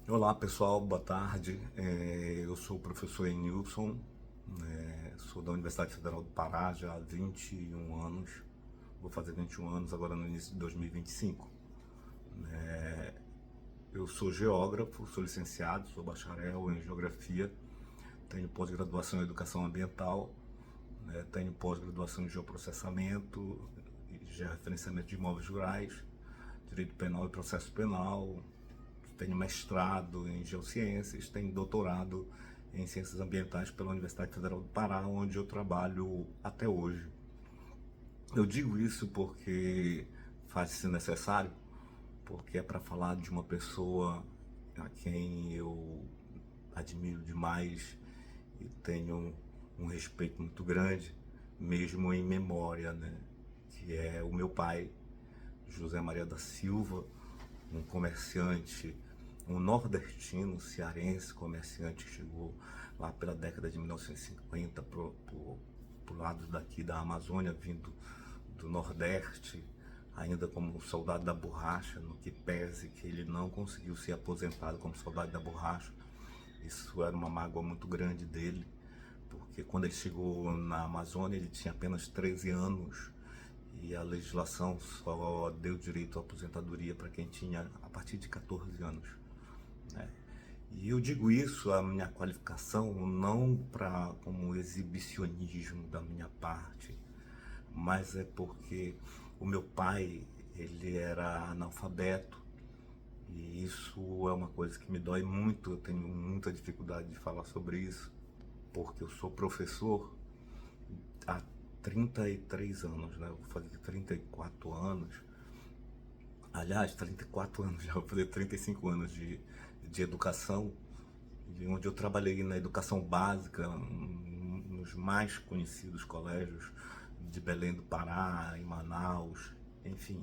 Olá pessoal, boa tarde. Eu sou o professor Enilson, sou da Universidade Federal do Pará já há 21 anos, vou fazer 21 anos agora no início de 2025. Eu sou geógrafo, sou licenciado, sou bacharel em geografia, tenho pós-graduação em educação ambiental, tenho pós-graduação em geoprocessamento, georreferenciamento de imóveis rurais, direito penal e processo penal. Tenho mestrado em geociências, tenho doutorado em ciências ambientais pela Universidade Federal do Pará, onde eu trabalho até hoje. Eu digo isso porque faz-se necessário, porque é para falar de uma pessoa a quem eu admiro demais e tenho um respeito muito grande, mesmo em memória, né? Que é o meu pai, José Maria da Silva, um comerciante, um nordestino, cearense, comerciante que chegou lá pela década de 1950 pro lado daqui da Amazônia, vindo do Nordeste, ainda como soldado da borracha, no que pese que ele não conseguiu ser aposentado como soldado da borracha. Isso era uma mágoa muito grande dele, porque quando ele chegou na Amazônia ele tinha apenas 13 anos e a legislação só deu direito à aposentadoria para quem tinha a partir de 14 anos. Né? E eu digo isso, a minha qualificação, não para como exibicionismo da minha parte, mas é porque o meu pai, ele era analfabeto, e isso é uma coisa que me dói muito, eu tenho muita dificuldade de falar sobre isso, porque eu sou professor há 33 anos, né? Eu vou fazer 34 anos. Aliás, 34 anos já, vou fazer 35 anos de educação, de onde eu trabalhei na educação básica, nos mais conhecidos colégios de Belém do Pará, em Manaus, enfim,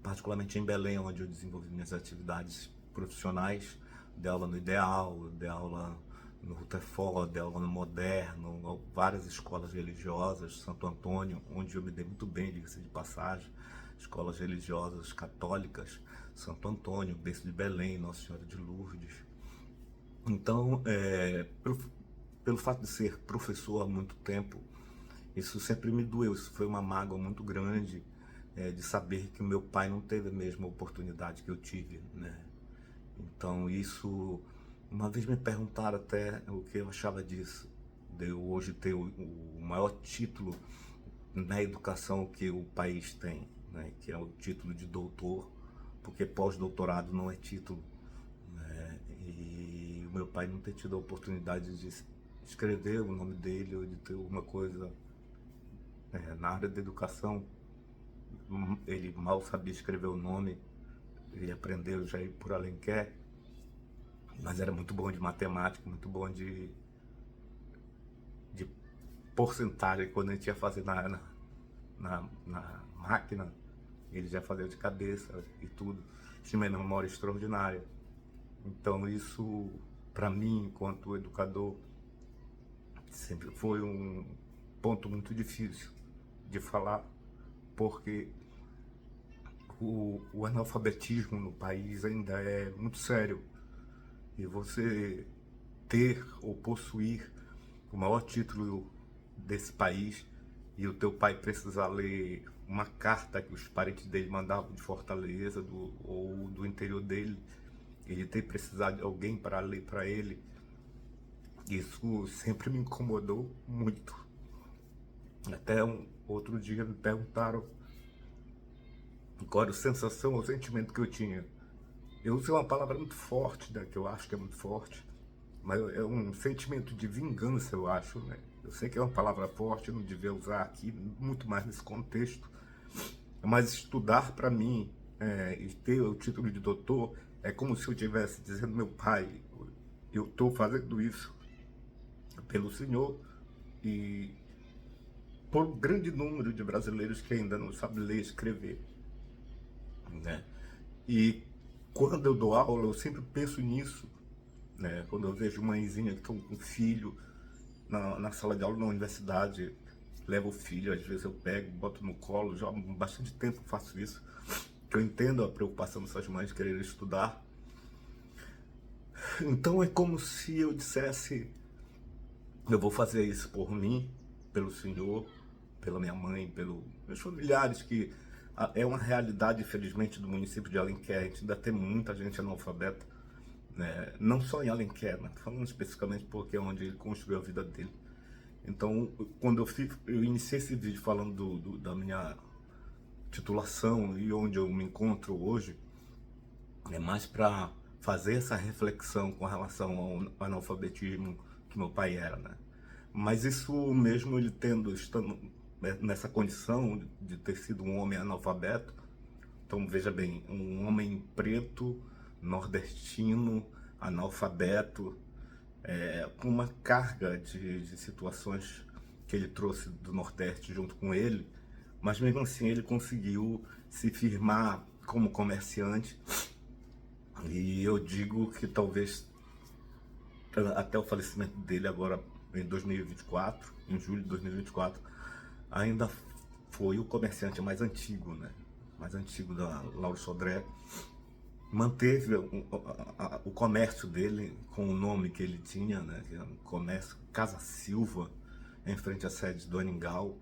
particularmente em Belém, onde eu desenvolvi minhas atividades profissionais, dei aula no Ideal, dei aula no Rutherford, dei aula no Moderno, várias escolas religiosas, Santo Antônio, onde eu me dei muito bem, diga-se de passagem, escolas religiosas católicas, Santo Antônio, berço de Belém, Nossa Senhora de Lourdes. Então, pelo fato de ser professor há muito tempo, isso sempre me doeu, isso foi uma mágoa muito grande, de saber que o meu pai não teve a mesma oportunidade que eu tive, né? Então isso, uma vez me perguntaram até o que eu achava disso, de eu hoje ter o maior título na educação que o país tem, né? Que é o título de doutor, porque pós-doutorado não é título, né? E o meu pai não ter tido a oportunidade de escrever o nome dele ou de ter alguma coisa na área da educação. Ele mal sabia escrever o nome, ele aprendeu já por Alenquer, mas era muito bom de matemática, muito bom de porcentagem. Quando a gente ia fazer na máquina, ele já fazia de cabeça e tudo. Tinha uma memória extraordinária. Então isso, para mim, enquanto educador, sempre foi um ponto muito difícil de falar, porque o analfabetismo no país ainda é muito sério. E você ter ou possuir o maior título desse país e o teu pai precisar ler uma carta que os parentes dele mandavam de Fortaleza ou do interior dele, ele ter precisado de alguém para ler para ele, isso sempre me incomodou muito. Até outro dia me perguntaram qual era a sensação ou sentimento que eu tinha. Eu usei uma palavra muito forte, né, que eu acho que é muito forte, mas é um sentimento de vingança, eu acho, né? Eu sei que é uma palavra forte, eu não devia usar aqui, muito mais nesse contexto, mas estudar para mim e ter o título de doutor é como se eu estivesse dizendo: meu pai, eu estou fazendo isso pelo senhor e por um grande número de brasileiros que ainda não sabem ler e escrever, né? E quando eu dou aula, eu sempre penso nisso, né? Quando eu vejo mãezinha que estão com filho na sala de aula na universidade, levo o filho, às vezes eu pego, boto no colo, já há bastante tempo faço isso, que eu entendo a preocupação dessas mães de querer estudar. Então é como se eu dissesse, eu vou fazer isso por mim, pelo Senhor, pela minha mãe, pelos meus familiares, que é uma realidade, infelizmente, do município de Alenquer. A gente ainda tem muita gente analfabeta, né? Não só em Alenquer, né? Falando especificamente porque é onde ele construiu a vida dele. Então, quando eu iniciei esse vídeo falando da minha titulação e onde eu me encontro hoje, é mais para fazer essa reflexão com relação ao analfabetismo que meu pai era, né? Mas isso mesmo ele estando nessa condição de ter sido um homem analfabeto, então veja bem, um homem preto, nordestino, analfabeto, com uma carga de situações que ele trouxe do Nordeste junto com ele, mas mesmo assim ele conseguiu se firmar como comerciante. E eu digo que talvez até o falecimento dele agora em 2024, em julho de 2024, ainda foi o comerciante mais antigo, né? Mais antigo da Lauro Sodré. Manteve o comércio dele com o nome que ele tinha, né? Que era o comércio Casa Silva, em frente à sede do Aningal,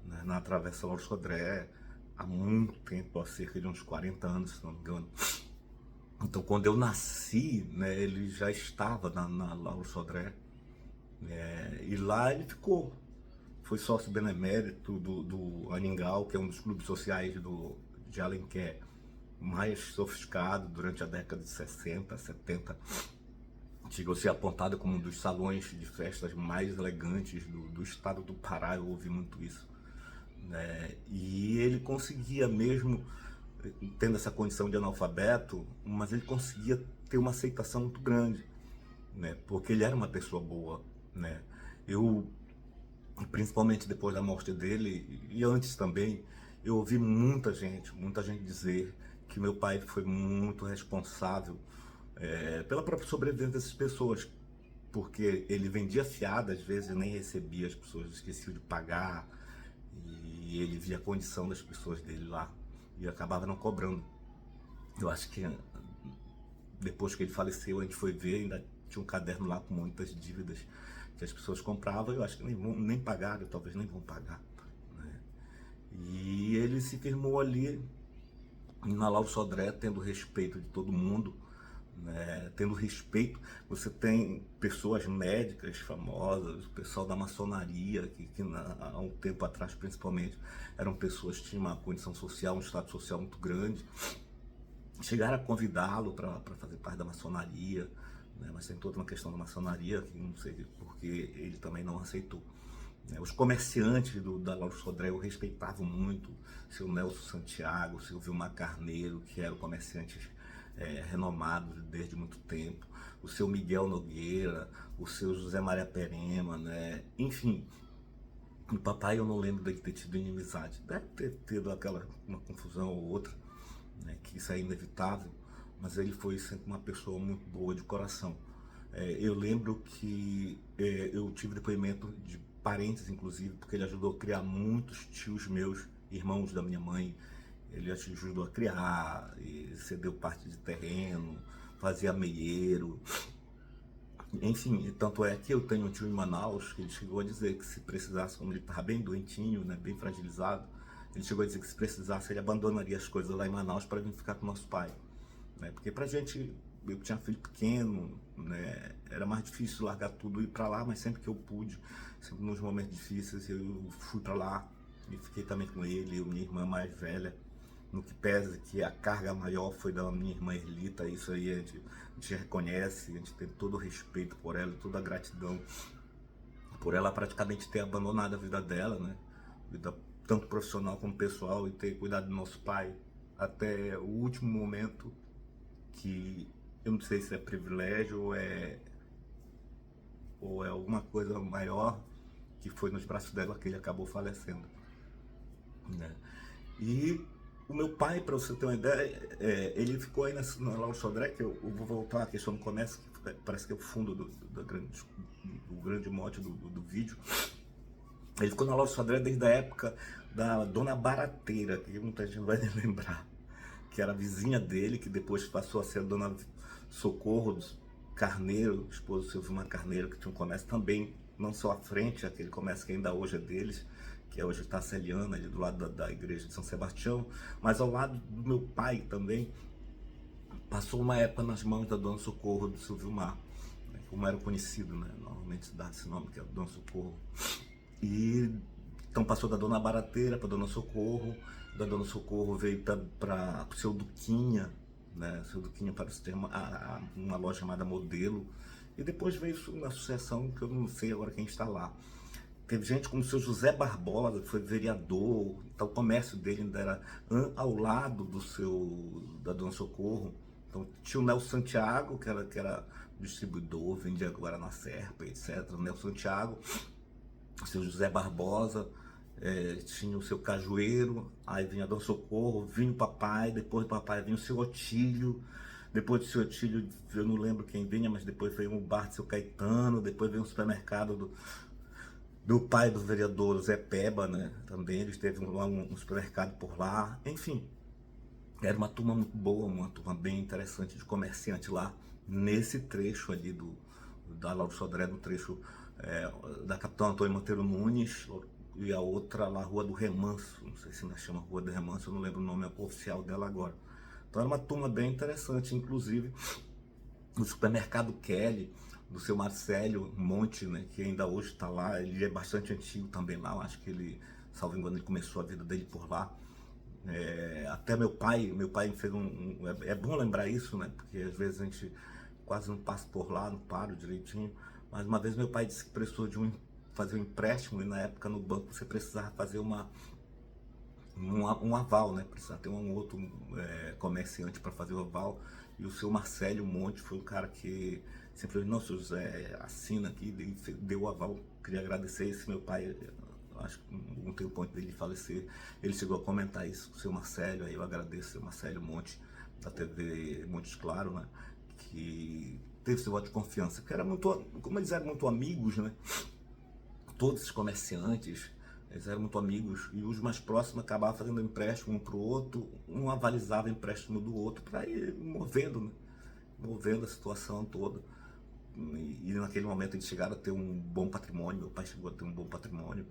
né? Na Travessa Lauro Sodré, há muito tempo, há cerca de uns 40 anos, se não me engano. Então, quando eu nasci, né, ele já estava na Lauro Sodré, e lá ele ficou. Foi sócio benemérito do Aningal, que é um dos clubes sociais de Alenquer mais sofisticado durante a década de 60, 70. Chegou a ser apontado como um dos salões de festas mais elegantes do estado do Pará. Eu ouvi muito isso, né? E ele conseguia mesmo, tendo essa condição de analfabeto, mas ele conseguia ter uma aceitação muito grande, né? Porque ele era uma pessoa boa, né? Eu, principalmente depois da morte dele e antes também, eu ouvi muita gente dizer que meu pai foi muito responsável pela própria sobrevivência dessas pessoas, porque ele vendia fiada, às vezes nem recebia, as pessoas esqueciam de pagar, e ele via a condição das pessoas dele lá e acabava não cobrando. Eu acho que depois que ele faleceu, a gente foi ver, ainda tinha um caderno lá com muitas dívidas que as pessoas compravam, eu acho que nem pagaram, talvez nem vão pagar, né? E ele se firmou ali na Lauro Sodré, tendo respeito de todo mundo, né? Tendo respeito. Você tem pessoas médicas famosas, o pessoal da maçonaria, que há um tempo atrás principalmente eram pessoas que tinham uma condição social, um status social muito grande, chegaram a convidá-lo para fazer parte da maçonaria, né? Mas tem toda uma questão da maçonaria que não sei porque ele também não aceitou. Os comerciantes da Lauro Sodré eu respeitava muito, seu Nelson Santiago, seu Vilmar Carneiro, que eram comerciantes renomados desde muito tempo, o seu Miguel Nogueira, o seu José Maria Perema, né? Enfim, o papai eu não lembro dele ter tido inimizade, deve ter tido uma confusão ou outra, né? Que isso é inevitável, mas ele foi sempre uma pessoa muito boa de coração. Eu lembro que eu tive depoimento de parentes, inclusive, porque ele ajudou a criar muitos tios meus, irmãos da minha mãe. Ele ajudou a criar, e cedeu parte de terreno, fazia meieiro. Enfim, tanto é que eu tenho um tio em Manaus que ele chegou a dizer que se precisasse, como ele estava bem doentinho, né, bem fragilizado, ele chegou a dizer que se precisasse ele abandonaria as coisas lá em Manaus para vir ficar com nosso pai, né? Porque pra gente, eu tinha filho pequeno, né? Era mais difícil largar tudo e ir para lá, mas sempre que eu pude, sempre nos momentos difíceis, eu fui para lá e fiquei também com ele, minha irmã mais velha. No que pesa que a carga maior foi da minha irmã Erlita, isso aí a gente reconhece, a gente tem todo o respeito por ela, toda a gratidão por ela praticamente ter abandonado a vida dela, né? Vida tanto profissional como pessoal, e ter cuidado do nosso pai até o último momento, que eu não sei se é privilégio ou é alguma coisa maior, que foi nos braços dela que ele acabou falecendo, né? E o meu pai, para você ter uma ideia, ele ficou aí na Lauro Sodré, que eu vou voltar à questão do comércio, que parece que é o fundo do grande mote do vídeo. Ele ficou na Lauro Sodré desde a época da Dona Barateira, que muita gente vai lembrar, que era a vizinha dele, que depois passou a ser a Dona Socorro, Carneiro, esposo do seu Vilmar Carneiro, que tinha um comércio também, não só à frente, aquele comércio que ainda hoje é deles, que é hoje está Celiana, ali do lado da igreja de São Sebastião, mas ao lado do meu pai também, passou uma época nas mãos da Dona Socorro do seu Vilmar, né, como era conhecido, né, normalmente se dá esse nome, que é Dona Socorro. E então passou da Dona Barateira para Dona Socorro, da Dona Socorro veio para o seu Duquinha, né? O seu Duquinha parece ter uma loja chamada Modelo, e depois veio uma sucessão que eu não sei agora quem está lá. Teve gente como o seu José Barbosa, que foi vereador, então o comércio dele ainda era ao lado da Dona Socorro. Então tinha o Nelson Santiago, que era distribuidor, vendia Guaraná Serpa, etc. O Nelson Santiago, o seu José Barbosa, tinha o seu Cajueiro, aí vinha a Dona Socorro, vinha o papai, depois do papai vinha o seu Otílio, depois do seu Otílio, eu não lembro quem vinha, mas depois veio o bar do seu Caetano, depois veio o supermercado do pai do vereador Zé Peba, né? Também eles teve um supermercado por lá, enfim. Era uma turma muito boa, uma turma bem interessante de comerciante lá, nesse trecho ali da Lauro Sodré, no trecho da Capitão Antônio Monteiro Nunes, e a outra lá, Rua do Remanso, não sei se ainda chama Rua do Remanso, eu não lembro o nome oficial dela agora. Então era uma turma bem interessante, inclusive o supermercado Kelly, do seu Marcelo Monte, né, que ainda hoje está lá, ele é bastante antigo também lá, eu acho que ele, salvo engano, ele começou a vida dele por lá. Até meu pai fez é bom lembrar isso, né, porque às vezes a gente quase não passa por lá, não paro direitinho, mas uma vez meu pai disse que precisou de fazer um empréstimo, e na época no banco você precisava fazer um aval, né, precisava ter um outro comerciante para fazer o aval, e o seu Marcelo Monte foi o cara que sempre falou, não, seu José, assina aqui, deu o aval. Queria agradecer esse meu pai, acho que não tem o ponto dele falecer, ele chegou a comentar isso com o seu Marcelo, aí eu agradeço o seu Marcelo Monte, da TV Montes Claro, né, que teve seu voto de confiança, porque era muito, como eles eram muito amigos, né, todos esses comerciantes, eles eram muito amigos, e os mais próximos acabavam fazendo empréstimo um para o outro, um avalizava o empréstimo do outro para ir movendo, né, movendo a situação toda. E naquele momento eles chegaram a ter um bom patrimônio, meu pai chegou a ter um bom patrimônio,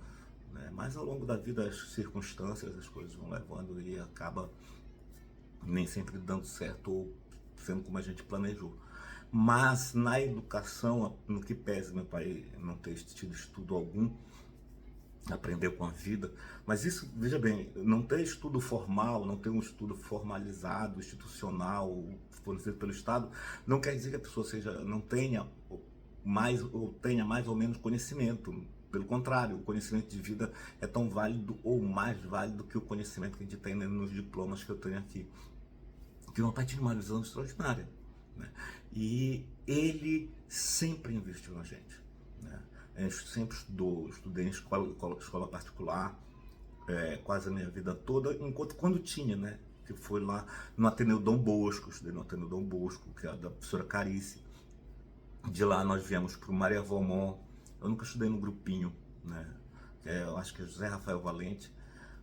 né? Mas ao longo da vida as circunstâncias, as coisas vão levando e acaba nem sempre dando certo ou sendo como a gente planejou. Mas na educação, no que pese meu pai não ter tido estudo algum, aprendeu com a vida, mas isso, veja bem, não ter estudo formal, não ter um estudo formalizado, institucional, fornecido pelo Estado, não quer dizer que a pessoa não tenha mais ou tenha mais ou menos conhecimento. Pelo contrário, o conhecimento de vida é tão válido ou mais válido que o conhecimento que a gente tem nos diplomas que eu tenho aqui. Que meu pai tinha uma visão extraordinária, né? E ele sempre investiu na gente, né? Eu sempre estudei em escola particular, quase a minha vida toda, enquanto quando tinha, né? Que foi lá no Ateneu Dom Bosco, estudei no Ateneu Dom Bosco, que é da professora Carice. De lá nós viemos para o Maria Valmont, eu nunca estudei no grupinho, né? Eu acho que é José Rafael Valente.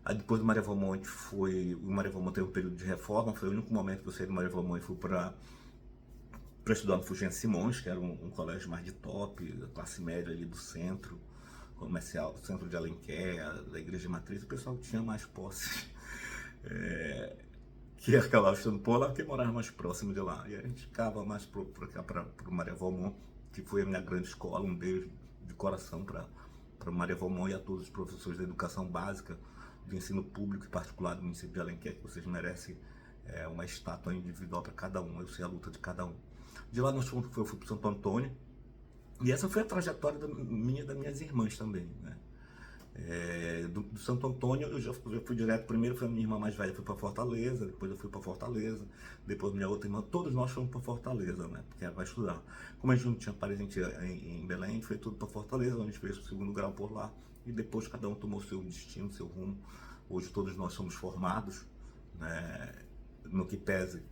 Aí depois do Maria Valmont o Maria Valmont teve um período de reforma, foi o único momento que eu saí do Maria Valmont e fui para estudar no Fulgêncio Simões, que era um colégio mais de top, da classe média ali do centro comercial, centro de Alenquer, da Igreja Matriz, o pessoal tinha mais posse, que acabava estudando por lá, porque morava mais próximo de lá. E a gente ficava mais para o Maria Valmont, que foi a minha grande escola. Um beijo de coração para Maria Valmont e a todos os professores da educação básica, de ensino público e particular do município de Alenquer, que vocês merecem uma estátua individual para cada um. Eu sei a luta de cada um. De lá eu fui para Santo Antônio, e essa foi a trajetória minha e das minhas irmãs também, né? Do Santo Antônio eu já fui direto, primeiro foi a minha irmã mais velha, fui para Fortaleza, depois eu fui para Fortaleza, depois minha outra irmã, todos nós fomos para Fortaleza, né? Porque ela vai estudar. Como a gente não tinha parente em Belém, a gente foi tudo para Fortaleza, onde a gente fez o segundo grau por lá, e depois cada um tomou seu destino, seu rumo. Hoje todos nós somos formados, né? No que pese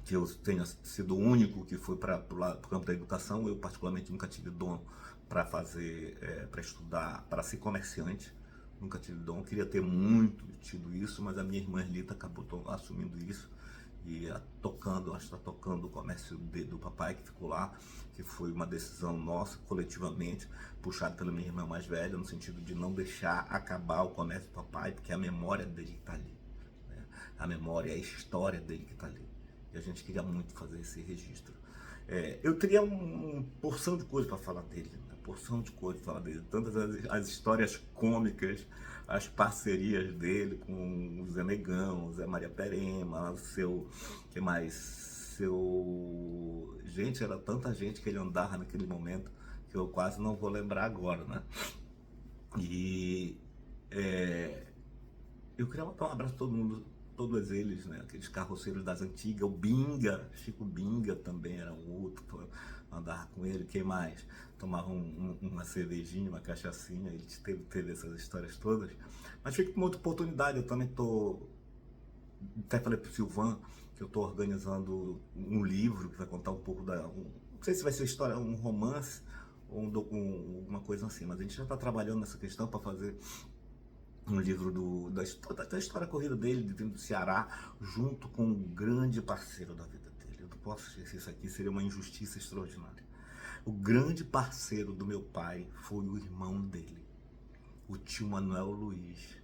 que eu tenha sido o único que foi para o campo da educação, eu particularmente nunca tive dom para para estudar, para ser comerciante, nunca tive dom, queria ter muito tido isso, mas a minha irmã Lita acabou assumindo isso, e tocando, acho que está tocando o comércio do papai que ficou lá, que foi uma decisão nossa, coletivamente, puxada pela minha irmã mais velha, no sentido de não deixar acabar o comércio do papai, porque a memória dele está ali, né? A memória, a história dele que está ali. E a gente queria muito fazer esse registro. Eu teria uma porção de coisa para falar dele, uma porção de coisa para falar dele. Tantas as histórias cômicas, as parcerias dele com o Zé Negão, o Zé Maria Perema, o seu, que mais? Seu... Gente, era tanta gente que ele andava naquele momento que eu quase não vou lembrar agora, né? E eu queria mandar um abraço a todo mundo, todos eles, né? Aqueles carroceiros das antigas, o Binga, Chico Binga também era um outro, andava com ele, quem mais? Tomava uma cervejinha, uma cachaçinha, ele teve essas histórias todas. Mas fica com uma outra oportunidade, eu também até falei pro Silvan que eu tô organizando um livro que vai contar um pouco não sei se vai ser história, um romance ou uma coisa assim, mas a gente já está trabalhando nessa questão para fazer um livro da história corrida dele, vindo do Ceará, junto com um grande parceiro da vida dele. Eu não posso esquecer isso aqui, seria uma injustiça extraordinária. O grande parceiro do meu pai foi o irmão dele, o tio Manuel Luiz.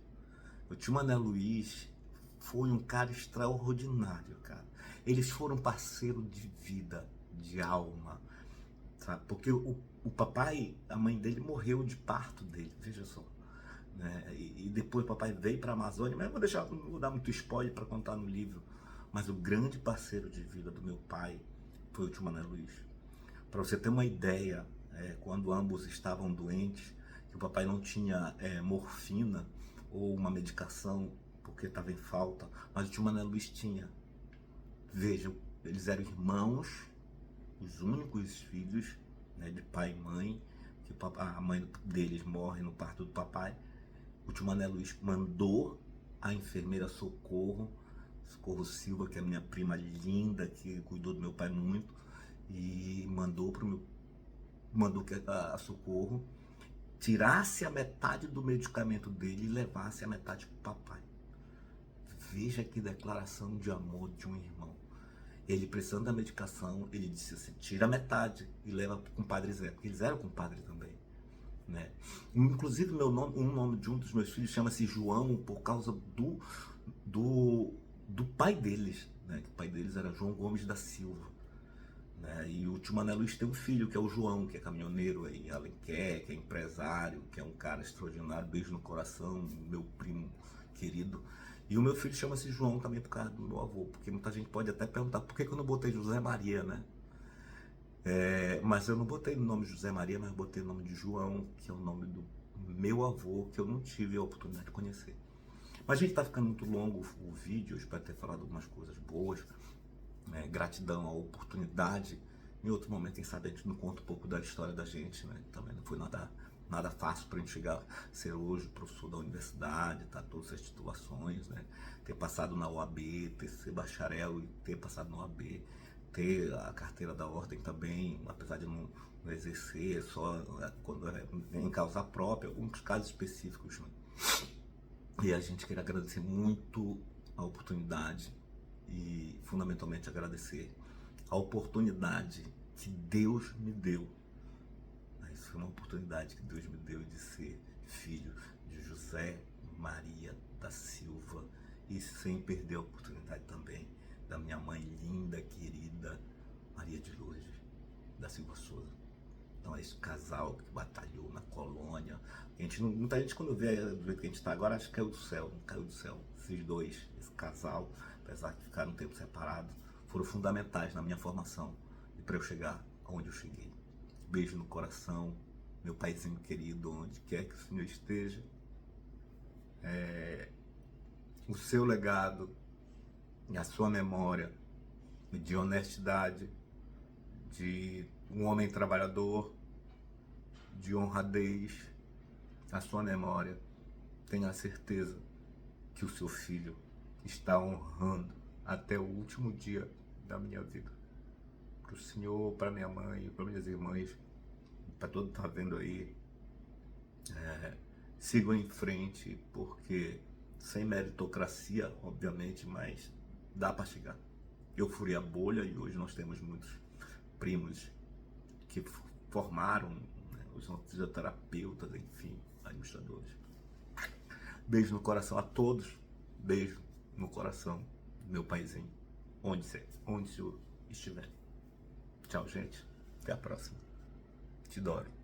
O tio Manuel Luiz foi um cara extraordinário, cara. Eles foram parceiro de vida, de alma, sabe? Porque o papai, a mãe dele morreu de parto dele, veja só. Né? E depois o papai veio para a Amazônia, mas não vou dar muito spoiler para contar no livro, mas o grande parceiro de vida do meu pai foi o tio Manuel Luiz. Para você ter uma ideia, quando ambos estavam doentes, que o papai não tinha morfina ou uma medicação porque estava em falta, mas o tio Manuel Luiz tinha. Vejam, eles eram irmãos, os únicos filhos, né, de pai e mãe, que a mãe deles morre no parto do papai. O tio Manuel Luiz mandou a enfermeira Socorro Silva, que é a minha prima linda, que cuidou do meu pai muito, e mandou que a Socorro tirasse a metade do medicamento dele e levasse a metade para o papai. Veja que declaração de amor de um irmão. Ele precisando da medicação, ele disse assim, tira a metade e leva para o compadre Zé, porque eles eram compadre também. Né? Inclusive o nome de um dos meus filhos chama-se João por causa do pai deles, né? Que o pai deles era João Gomes da Silva, né? E o tio Manuel Luiz tem um filho que é o João, que é caminhoneiro em Alenquer, que é empresário, que é um cara extraordinário, beijo no coração, meu primo querido. E o meu filho chama-se João também por causa do meu avô, porque muita gente pode até perguntar por que eu não botei José Maria, né? Mas eu não botei o nome de José Maria, mas botei o nome de João, que é o nome do meu avô, que eu não tive a oportunidade de conhecer. Mas a gente está ficando muito longo o vídeo, eu espero ter falado algumas coisas boas, né? Gratidão à oportunidade. Em outro momento, quem sabe a gente não conta um pouco da história da gente, né? Também não foi nada fácil para a gente chegar a ser hoje professor da universidade, tá? Todas as titulações, né? Ter passado na OAB, ser bacharel e ter passado na OAB, ter a carteira da ordem também, apesar de não exercer, só quando em causa própria, alguns casos específicos, né? E a gente quer agradecer muito a oportunidade e fundamentalmente agradecer a oportunidade que Deus me deu. Isso foi uma oportunidade que Deus me deu de ser filho de José Maria da Silva e sem perder a oportunidade também da minha mãe linda, querida Maria de Lourdes da Silva Souza. Então é esse casal que batalhou na colônia. Muita gente quando vê do jeito que a gente está agora, acha que caiu do céu. Não caiu do céu. Esses dois, esse casal, apesar de ficar um tempo separado, foram fundamentais na minha formação e para eu chegar onde eu cheguei. Beijo no coração, meu paizinho querido, onde quer que o Senhor esteja. O seu legado e a sua memória de honestidade, de um homem trabalhador, de honradez, a sua memória, tenha certeza que o seu filho está honrando até o último dia da minha vida. Para o Senhor, para minha mãe, para minhas irmãs, para todo que está vendo aí, sigam em frente, porque sem meritocracia, obviamente, mas dá para chegar. Eu furei a bolha e hoje nós temos muitos primos que formaram, né, os fisioterapeutas, enfim, administradores. Beijo no coração a todos, beijo no coração do meu paizinho, onde o senhor estiver. Tchau, gente. Até a próxima. Te adoro.